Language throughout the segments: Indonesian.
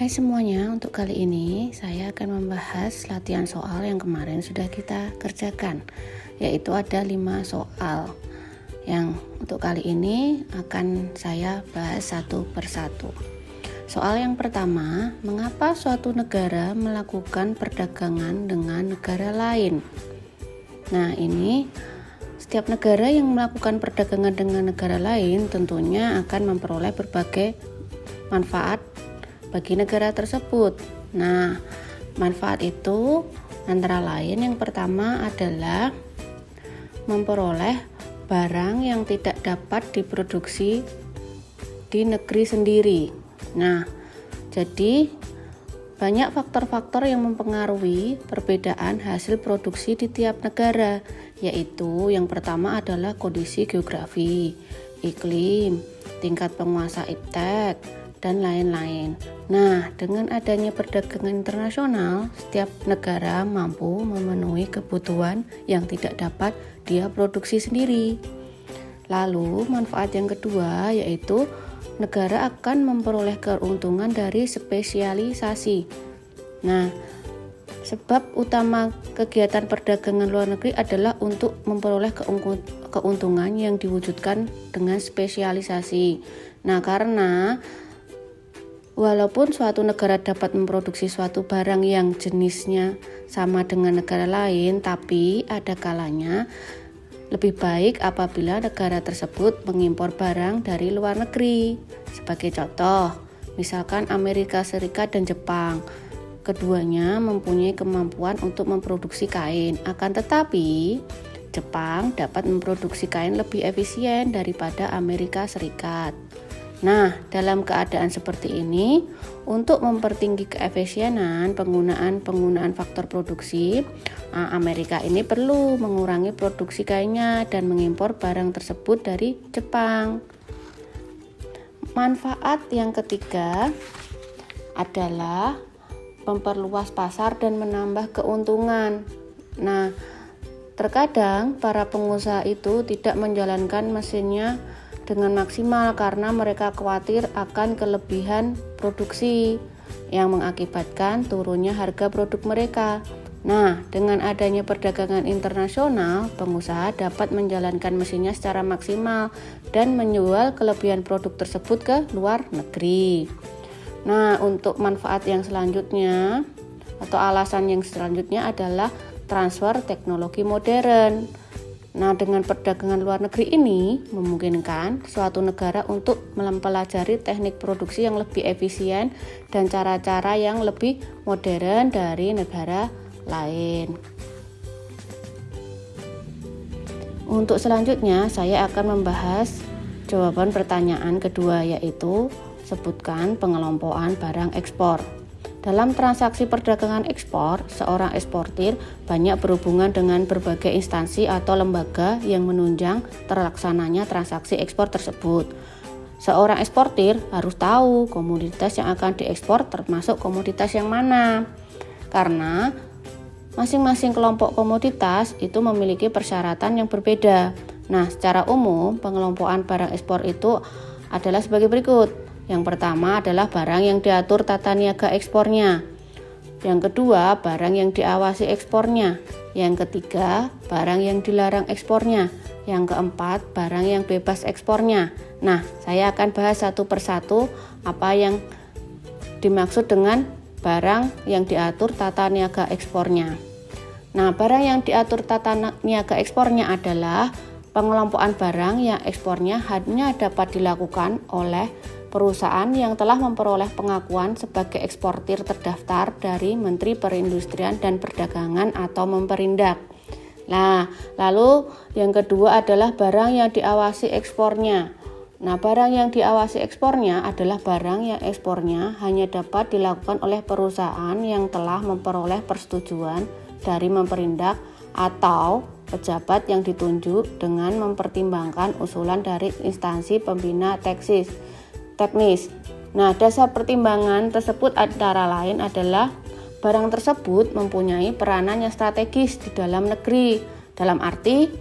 Hai semuanya, untuk kali ini saya akan membahas latihan soal yang kemarin sudah kita kerjakan, yaitu ada 5 soal yang untuk kali ini akan saya bahas satu persatu. Soal yang pertama, mengapa suatu negara melakukan perdagangan dengan negara lain? Nah, ini setiap negara yang melakukan perdagangan dengan negara lain tentunya akan memperoleh berbagai manfaat bagi negara tersebut. Nah, manfaat itu antara lain yang pertama adalah memperoleh barang yang tidak dapat diproduksi di negeri sendiri. Nah, jadi banyak faktor-faktor yang mempengaruhi perbedaan hasil produksi di tiap negara, yaitu yang pertama adalah kondisi geografi, iklim, tingkat penguasa iptek, dan lain-lain. Nah, dengan adanya perdagangan internasional, setiap negara mampu memenuhi kebutuhan yang tidak dapat dia produksi sendiri. Lalu, manfaat yang kedua yaitu negara akan memperoleh keuntungan dari spesialisasi. Nah, sebab utama kegiatan perdagangan luar negeri adalah untuk memperoleh keuntungan yang diwujudkan dengan spesialisasi. Nah, karena walaupun suatu negara dapat memproduksi suatu barang yang jenisnya sama dengan negara lain, tapi ada kalanya lebih baik apabila negara tersebut mengimpor barang dari luar negeri. Sebagai contoh, misalkan Amerika Serikat dan Jepang. Keduanya mempunyai kemampuan untuk memproduksi kain, akan tetapi Jepang dapat memproduksi kain lebih efisien daripada Amerika Serikat. Nah, dalam keadaan seperti ini, untuk mempertinggi keefisienan penggunaan faktor produksi, Amerika ini perlu mengurangi produksi kainnya dan mengimpor barang tersebut dari Jepang. Manfaat yang ketiga adalah memperluas pasar dan menambah keuntungan. Nah, terkadang para pengusaha itu tidak menjalankan mesinnya dengan maksimal karena mereka khawatir akan kelebihan produksi yang mengakibatkan turunnya harga produk mereka. Nah, dengan adanya perdagangan internasional, pengusaha dapat menjalankan mesinnya secara maksimal dan menjual kelebihan produk tersebut ke luar negeri. Nah, untuk manfaat yang selanjutnya atau alasan yang selanjutnya adalah transfer teknologi modern. Nah, dengan perdagangan luar negeri ini memungkinkan suatu negara untuk mempelajari teknik produksi yang lebih efisien dan cara-cara yang lebih modern dari negara lain. Untuk selanjutnya, saya akan membahas jawaban pertanyaan kedua, yaitu sebutkan pengelompokan barang ekspor. Dalam transaksi perdagangan ekspor, seorang eksportir banyak berhubungan dengan berbagai instansi atau lembaga yang menunjang terlaksananya transaksi ekspor tersebut. Seorang eksportir harus tahu komoditas yang akan diekspor termasuk komoditas yang mana, karena masing-masing kelompok komoditas itu memiliki persyaratan yang berbeda. Nah, secara umum pengelompokan barang ekspor itu adalah sebagai berikut. Yang pertama adalah barang yang diatur tata niaga ekspornya. Yang kedua, barang yang diawasi ekspornya. Yang ketiga, barang yang dilarang ekspornya. Yang keempat, barang yang bebas ekspornya. Nah, saya akan bahas satu persatu apa yang dimaksud dengan barang yang diatur tata niaga ekspornya. Nah, barang yang diatur tata niaga ekspornya adalah pengelompokan barang yang ekspornya hanya dapat dilakukan oleh perusahaan yang telah memperoleh pengakuan sebagai eksportir terdaftar dari Menteri Perindustrian dan Perdagangan atau Memperindak. Nah, lalu yang kedua adalah barang yang diawasi ekspornya. Nah, barang yang diawasi ekspornya adalah barang yang ekspornya hanya dapat dilakukan oleh perusahaan yang telah memperoleh persetujuan dari Memperindak atau pejabat yang ditunjuk dengan mempertimbangkan usulan dari instansi pembina teknis. Nah, dasar pertimbangan tersebut antara lain adalah barang tersebut mempunyai peranan yang strategis di dalam negeri, dalam arti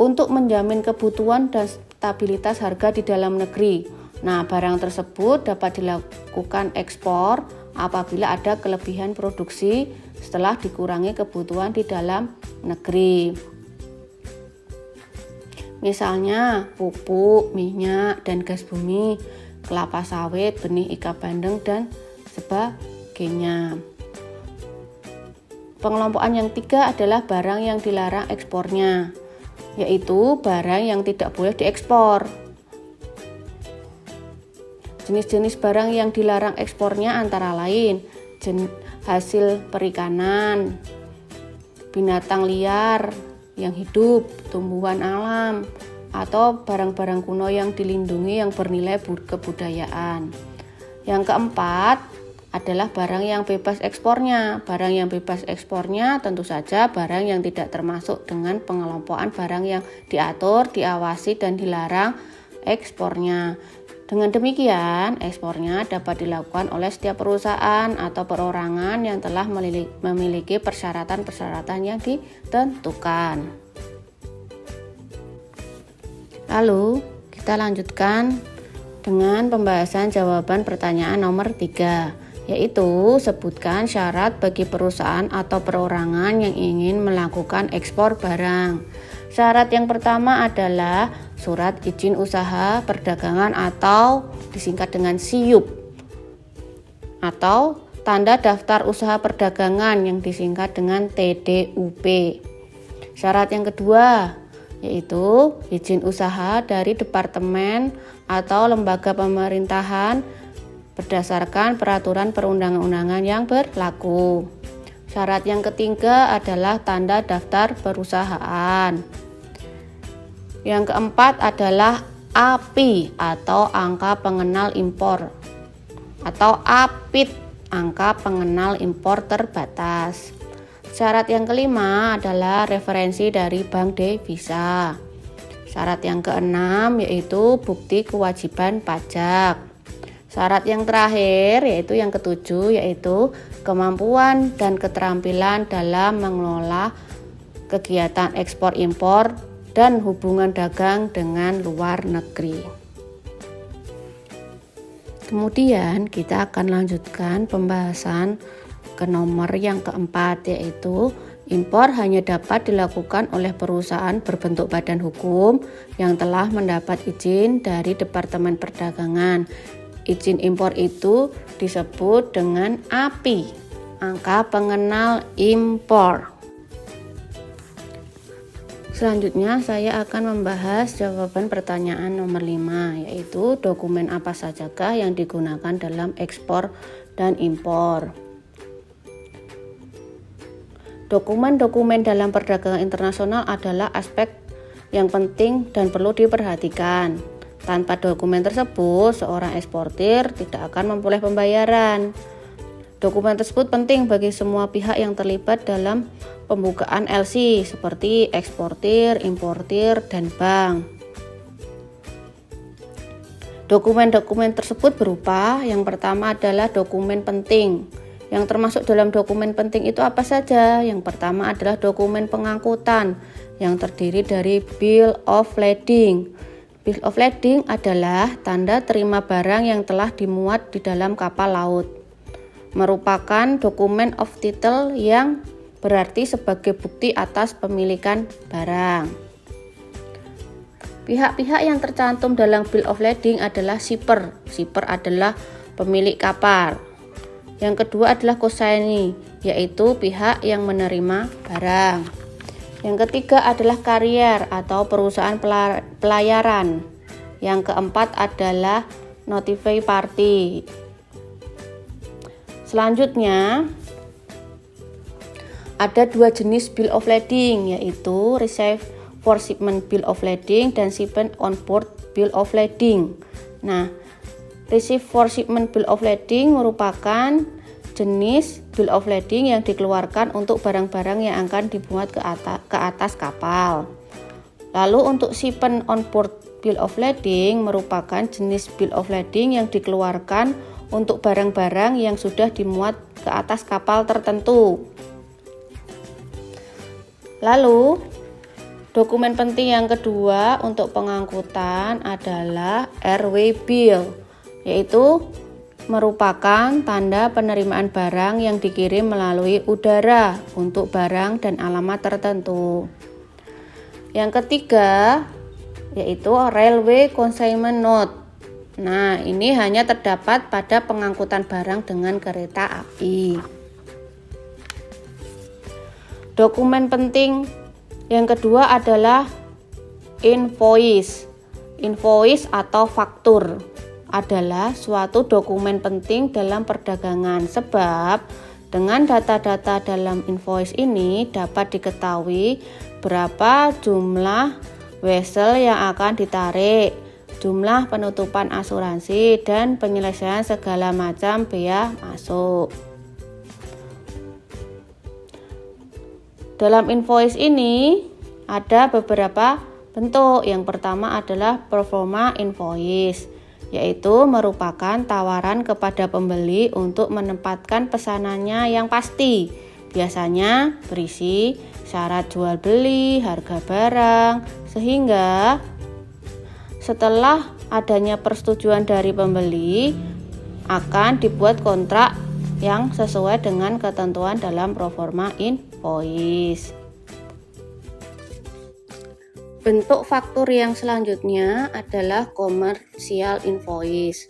untuk menjamin kebutuhan dan stabilitas harga di dalam negeri. Nah, barang tersebut dapat dilakukan ekspor apabila ada kelebihan produksi setelah dikurangi kebutuhan di dalam negeri. Misalnya pupuk, minyak, dan gas bumi, kelapa sawit, benih ikan bandeng, dan sebagainya. Pengelompokan yang 3 adalah barang yang dilarang ekspornya, yaitu barang yang tidak boleh diekspor. Jenis-jenis barang yang dilarang ekspornya antara lain hasil perikanan, binatang liar yang hidup, tumbuhan alam, atau barang-barang kuno yang dilindungi yang bernilai kebudayaan. Yang keempat adalah barang yang bebas ekspornya. Barang yang bebas ekspornya tentu saja barang yang tidak termasuk dengan pengelompokan barang yang diatur, diawasi, dan dilarang ekspornya. Dengan demikian, ekspornya dapat dilakukan oleh setiap perusahaan atau perorangan yang telah memiliki persyaratan-persyaratan yang ditentukan. Lalu, kita lanjutkan dengan pembahasan jawaban pertanyaan nomor 3, yaitu sebutkan syarat bagi perusahaan atau perorangan yang ingin melakukan ekspor barang. Syarat yang pertama adalah surat izin usaha perdagangan atau disingkat dengan SIUP, atau tanda daftar usaha perdagangan yang disingkat dengan TDUP. Syarat yang kedua yaitu izin usaha dari departemen atau lembaga pemerintahan berdasarkan peraturan perundang-undangan yang berlaku. Syarat yang ketiga adalah tanda daftar perusahaan. Yang keempat adalah API atau angka pengenal impor, atau APIT, angka pengenal impor terbatas. Syarat yang kelima adalah referensi dari bank devisa. Syarat yang keenam yaitu bukti kewajiban pajak. Syarat yang terakhir yaitu yang ketujuh, yaitu kemampuan dan keterampilan dalam mengelola kegiatan ekspor impor dan hubungan dagang dengan luar negeri. Kemudian kita akan lanjutkan pembahasan ke nomor yang keempat, yaitu impor hanya dapat dilakukan oleh perusahaan berbentuk badan hukum yang telah mendapat izin dari Departemen Perdagangan. Izin impor itu disebut dengan API, angka pengenal impor. Selanjutnya saya akan membahas jawaban pertanyaan nomor 5, yaitu dokumen apa sajakah yang digunakan dalam ekspor dan impor. Dokumen-dokumen dalam perdagangan internasional adalah aspek yang penting dan perlu diperhatikan. Tanpa dokumen tersebut, seorang eksportir tidak akan memperoleh pembayaran. Dokumen tersebut penting bagi semua pihak yang terlibat dalam pembukaan LC seperti eksportir, importir, dan bank. Dokumen-dokumen tersebut berupa, yang pertama adalah dokumen penting. Yang termasuk dalam dokumen penting itu apa saja? Yang pertama adalah dokumen pengangkutan yang terdiri dari Bill of Lading. Bill of Lading adalah tanda terima barang yang telah dimuat di dalam kapal laut. Merupakan dokumen of title yang berarti sebagai bukti atas pemilikan barang. Pihak-pihak yang tercantum dalam Bill of Lading adalah shipper. Shipper adalah pemilik kapal. Yang kedua adalah consignee, yaitu pihak yang menerima barang. Yang ketiga adalah carrier atau perusahaan pelayaran. Yang keempat adalah notify party. Selanjutnya ada dua jenis Bill of Lading, yaitu Receive for Shipment Bill of Lading dan Shipment on Board Bill of Lading. Nah, Receive for Shipment Bill of Lading merupakan jenis Bill of Lading yang dikeluarkan untuk barang-barang yang akan dimuat ke atas kapal. Lalu untuk Shipment on Board Bill of Lading merupakan jenis Bill of Lading yang dikeluarkan untuk barang-barang yang sudah dimuat ke atas kapal tertentu. Lalu Dokumen penting yang kedua untuk pengangkutan adalah airway bill, yaitu merupakan tanda penerimaan barang yang dikirim melalui udara untuk barang dan alamat tertentu. Yang ketiga yaitu railway consignment note. Nah, ini hanya terdapat pada pengangkutan barang dengan kereta api. Dokumen penting yang kedua adalah invoice. Invoice atau faktur adalah suatu dokumen penting dalam perdagangan, sebab dengan data-data dalam invoice ini dapat diketahui berapa jumlah wesel yang akan ditarik, jumlah penutupan asuransi, dan penyelesaian segala macam bea masuk. Dalam invoice ini ada beberapa bentuk. Yang pertama adalah performa invoice, yaitu merupakan tawaran kepada pembeli untuk menempatkan pesanannya yang pasti. Biasanya berisi syarat jual beli, harga barang, sehingga setelah adanya persetujuan dari pembeli akan dibuat kontrak yang sesuai dengan ketentuan dalam proforma invoice. Bentuk faktur yang selanjutnya adalah commercial invoice.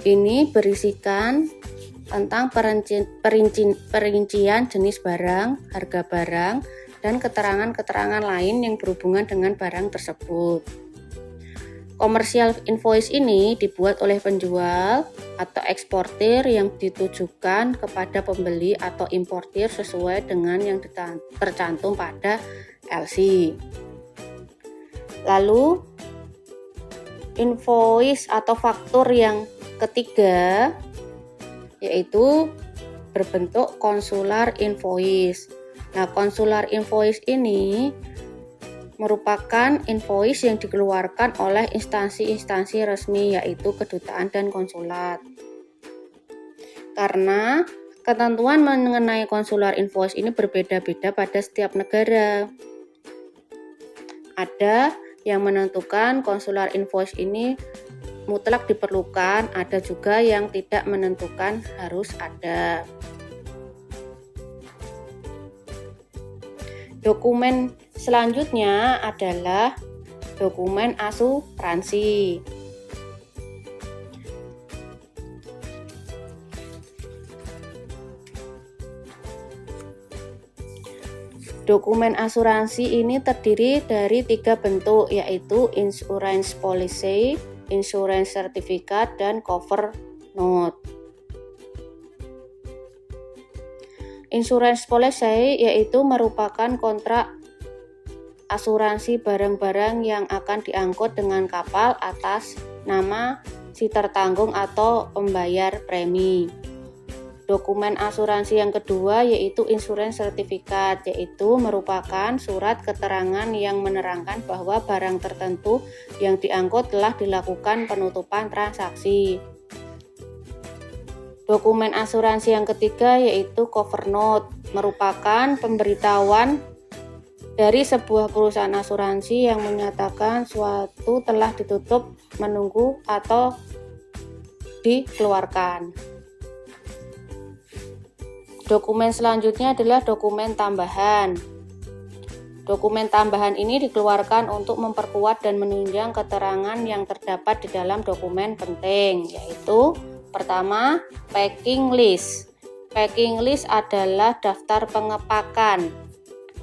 Ini berisikan tentang perincian jenis barang, harga barang, dan keterangan-keterangan lain yang berhubungan dengan barang tersebut. Commercial invoice ini dibuat oleh penjual atau eksportir yang ditujukan kepada pembeli atau importir sesuai dengan yang tercantum pada LC. Lalu invoice atau faktur yang ketiga yaitu berbentuk consular invoice. Nah, consular invoice ini merupakan invoice yang dikeluarkan oleh instansi-instansi resmi, yaitu kedutaan dan konsulat. Karena ketentuan mengenai consular invoice ini berbeda-beda pada setiap negara. Ada yang menentukan consular invoice ini mutlak diperlukan, ada juga yang tidak menentukan harus ada. Dokumen selanjutnya adalah dokumen asuransi. Dokumen asuransi ini terdiri dari 3 bentuk, yaitu insurance policy, insurance certificate, dan cover note. Insurance policy yaitu merupakan kontrak asuransi barang-barang yang akan diangkut dengan kapal atas nama si tertanggung atau pembayar premi. Dokumen asuransi yang kedua yaitu insurance certificate, yaitu merupakan surat keterangan yang menerangkan bahwa barang tertentu yang diangkut telah dilakukan penutupan transaksi. Dokumen asuransi yang ketiga yaitu cover note, merupakan pemberitahuan dari sebuah perusahaan asuransi yang menyatakan suatu telah ditutup, menunggu, atau dikeluarkan. Dokumen selanjutnya adalah dokumen tambahan. Dokumen tambahan ini dikeluarkan untuk memperkuat dan menunjang keterangan yang terdapat di dalam dokumen penting, yaitu pertama, packing list. Packing list adalah daftar pengepakan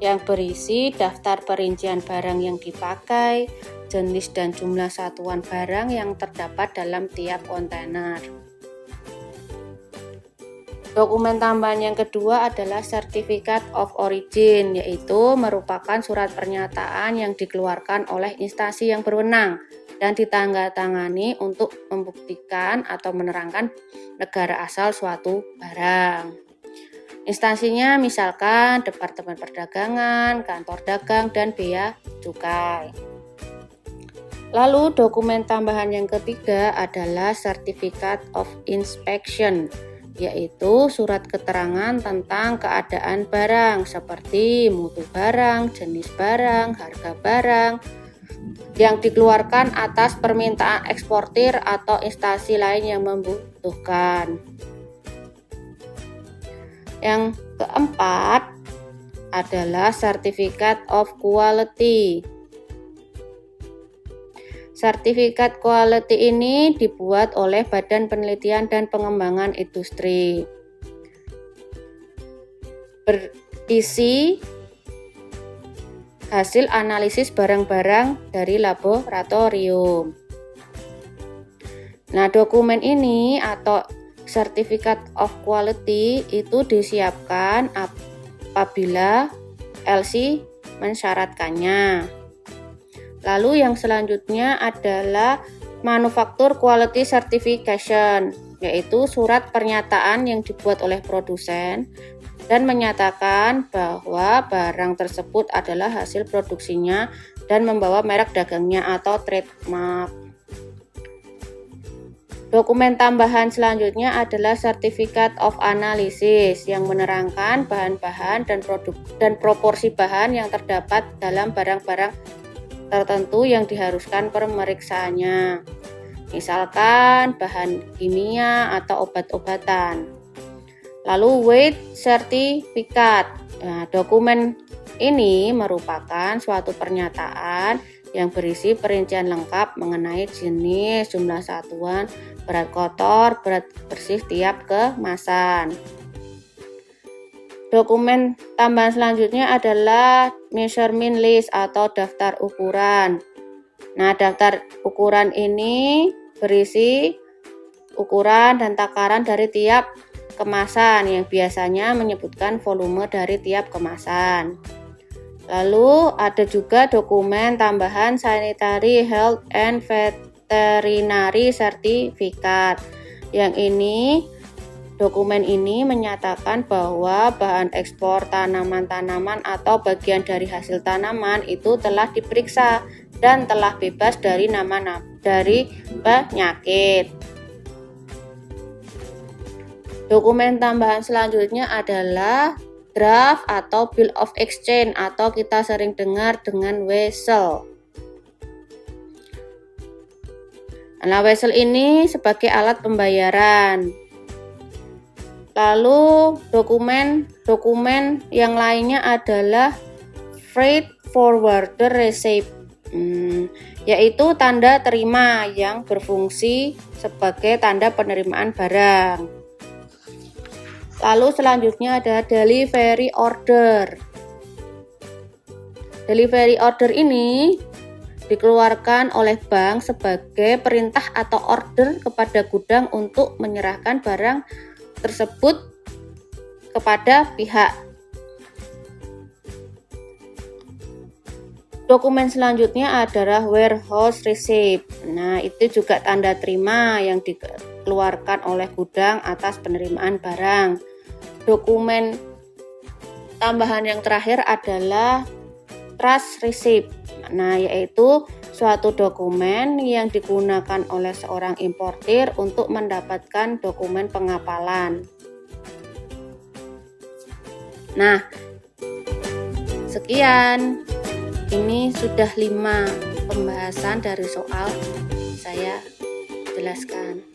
yang berisi daftar perincian barang yang dipakai, jenis dan jumlah satuan barang yang terdapat dalam tiap kontainer. Dokumen tambahan yang kedua adalah Certificate of Origin, yaitu merupakan surat pernyataan yang dikeluarkan oleh instansi yang berwenang dan ditandatangani untuk membuktikan atau menerangkan negara asal suatu barang. Instansinya misalkan Departemen Perdagangan, Kantor Dagang, dan Bea Cukai. Lalu dokumen tambahan yang ketiga adalah Certificate of Inspection, yaitu surat keterangan tentang keadaan barang seperti mutu barang, jenis barang, harga barang yang dikeluarkan atas permintaan eksportir atau instansi lain yang membutuhkan. Yang keempat adalah Certificate of Quality. Sertifikat quality ini dibuat oleh Badan Penelitian dan Pengembangan Industri. Berisi hasil analisis barang-barang dari laboratorium. Nah, dokumen ini atau Certificate of Quality itu disiapkan apabila LC mensyaratkannya. Lalu yang selanjutnya adalah Manufacturer Quality Certification, yaitu surat pernyataan yang dibuat oleh produsen dan menyatakan bahwa barang tersebut adalah hasil produksinya dan membawa merek dagangnya atau trademark. Dokumen tambahan selanjutnya adalah Certificate of Analysis yang menerangkan bahan-bahan dan proporsi bahan yang terdapat dalam barang-barang tertentu yang diharuskan pemeriksaannya, misalkan bahan kimia atau obat-obatan. Lalu weight certificate. Nah, dokumen ini merupakan suatu pernyataan yang berisi perincian lengkap mengenai jenis, jumlah satuan, berat kotor, berat bersih tiap kemasan. Dokumen tambahan selanjutnya adalah measurement list atau daftar ukuran. Nah, daftar ukuran ini berisi ukuran dan takaran dari tiap kemasan yang biasanya menyebutkan volume dari tiap kemasan. Lalu ada juga dokumen tambahan Sanitary Health and Veterinary Certificate. Yang ini dokumen ini menyatakan bahwa bahan ekspor tanaman-tanaman atau bagian dari hasil tanaman itu telah diperiksa dan telah bebas dari penyakit. Dokumen tambahan selanjutnya adalah draft atau bill of exchange atau kita sering dengar dengan wesel. Nah, wesel ini sebagai alat pembayaran. Lalu dokumen yang lainnya adalah freight forwarder receipt, yaitu tanda terima yang berfungsi sebagai tanda penerimaan barang. Lalu selanjutnya ada delivery order. Delivery order ini dikeluarkan oleh bank sebagai perintah atau order kepada gudang untuk menyerahkan barang tersebut kepada pihak. Dokumen selanjutnya adalah warehouse receipt. Nah, itu juga tanda terima yang dikeluarkan oleh gudang atas penerimaan barang. Dokumen tambahan yang terakhir adalah trust receipt. Nah, yaitu suatu dokumen yang digunakan oleh seorang importir untuk mendapatkan dokumen pengapalan. Nah, sekian. Ini sudah 5 pembahasan dari soal saya jelaskan.